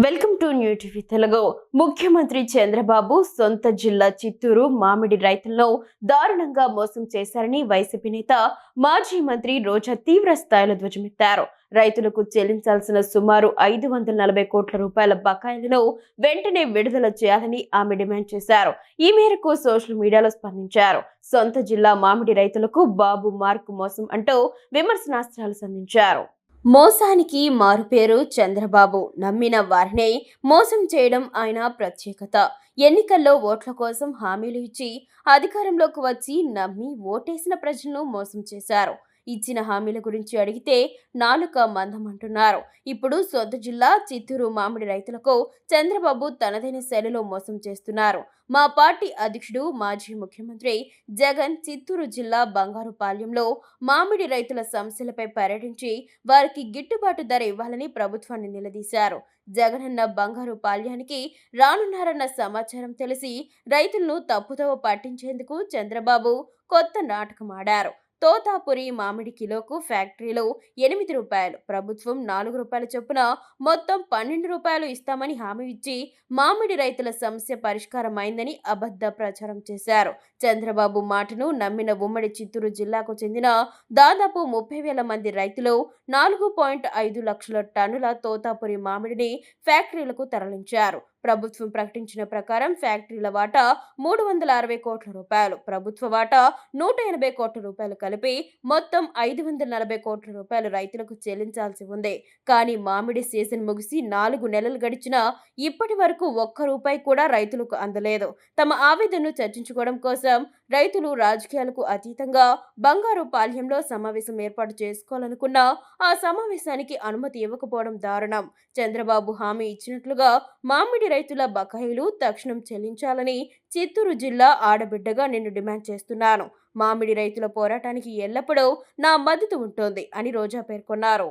Welcome to new TV Telugu. ముఖ్యమంత్రి చంద్రబాబు సొంత జిల్లా చిత్తూరు మామిడి రైతులను దారుణంగా మోసం చేశారని వైసీపీ నేత మాజీ మంత్రి రోజా తీవ్ర స్థాయిలో ధ్వజమెత్తారు. రైతులకు చెల్లించాల్సిన సుమారు 540 కోట్ల రూపాయల బకాయిలను వెంటనే విడుదల చేయాలని ఆమె డిమాండ్ చేశారు. ఈ మేరకు సోషల్ మీడియాలో స్పందించారు. సొంత జిల్లా మామిడి రైతులకు బాబు మార్కు మోసం అంటూ విమర్శనాస్త్రాలు సంధించారు. మోసానికి మారుపేరు చంద్రబాబు. నమ్మిన వారినే మోసం చేయడం ఆయన ప్రత్యేకత. ఎన్నికల్లో ఓట్ల కోసం హామీలు ఇచ్చి అధికారంలోకి వచ్చి నమ్మి ఓటేసిన ప్రజలను మోసం చేశారు. ఇచ్చిన హామీల గురించి అడిగితే నాలుక మందమంటున్నారు. ఇప్పుడు సొంత జిల్లా చిత్తూరు మామిడి రైతులకు చంద్రబాబు తనదైన శైలిలో మోసం చేస్తున్నారు. మా పార్టీ అధ్యక్షుడు మాజీ ముఖ్యమంత్రి జగన్ చిత్తూరు జిల్లా బంగారుపాలెంలో మామిడి రైతుల సమస్యలపై పర్యటించి వారికి గిట్టుబాటు ధర ఇవ్వాలని ప్రభుత్వాన్ని నిలదీశారు. జగనన్న బంగారు పాళ్యానికి రానున్నారన్న సమాచారం తెలిసి రైతులను తప్పుదోవ పట్టించేందుకు చంద్రబాబు కొత్త నాటకం ఆడారు. తోతాపురి మామిడి కిలోకు ఫ్యాక్టరీలో 8 రూపాయలు, ప్రభుత్వం 4 రూపాయల చొప్పున మొత్తం 12 రూపాయలు ఇస్తామని హామీ ఇచ్చి మామిడి రైతుల సమస్య పరిష్కారం అయిందని అబద్ధ ప్రచారం చేశారు. చంద్రబాబు మాటను నమ్మిన ఉమ్మడి చిత్తూరు జిల్లాకు చెందిన దాదాపు 30,000 మంది రైతులు 4.5 లక్షల టన్నుల తోతాపురి మామిడిని ఫ్యాక్టరీలకు తరలించారు. ప్రభుత్వం ప్రకటించిన ప్రకారం ఫ్యాక్టరీల వాటా 360 కోట్ల రూపాయలు, ప్రభుత్వ వాటా 180 కోట్ల రూపాయలు కలిపి మొత్తం 540 కోట్ల రూపాయలు రైతులకు చెల్లించాల్సి ఉంది. కానీ మామిడి సీజన్ ముగిసి 4 నెలలు గడిచినా ఇప్పటి వరకు ఒక్క రూపాయి కూడా రైతులకు అందలేదు. తమ ఆవేదనను చర్చించుకోవడం కోసం రైతులు రాజకీయాలకు అతీతంగా బంగారు పాళ్యంలో సమావేశం ఏర్పాటు చేసుకోవాలనుకున్నా ఆ సమావేశానికి అనుమతి ఇవ్వకపోవడం దారుణం. చంద్రబాబు హామీ ఇచ్చినట్లుగా మామిడి రైతుల బకాయిలు తక్షణం చెల్లించాలని చిత్తూరు జిల్లా ఆడబిడ్డగా నేను డిమాండ్ చేస్తున్నాను. మామిడి రైతుల పోరాటానికి ఎల్లప్పుడూ నా మద్దతు ఉంటుంది అని రోజా పేర్కొన్నారు.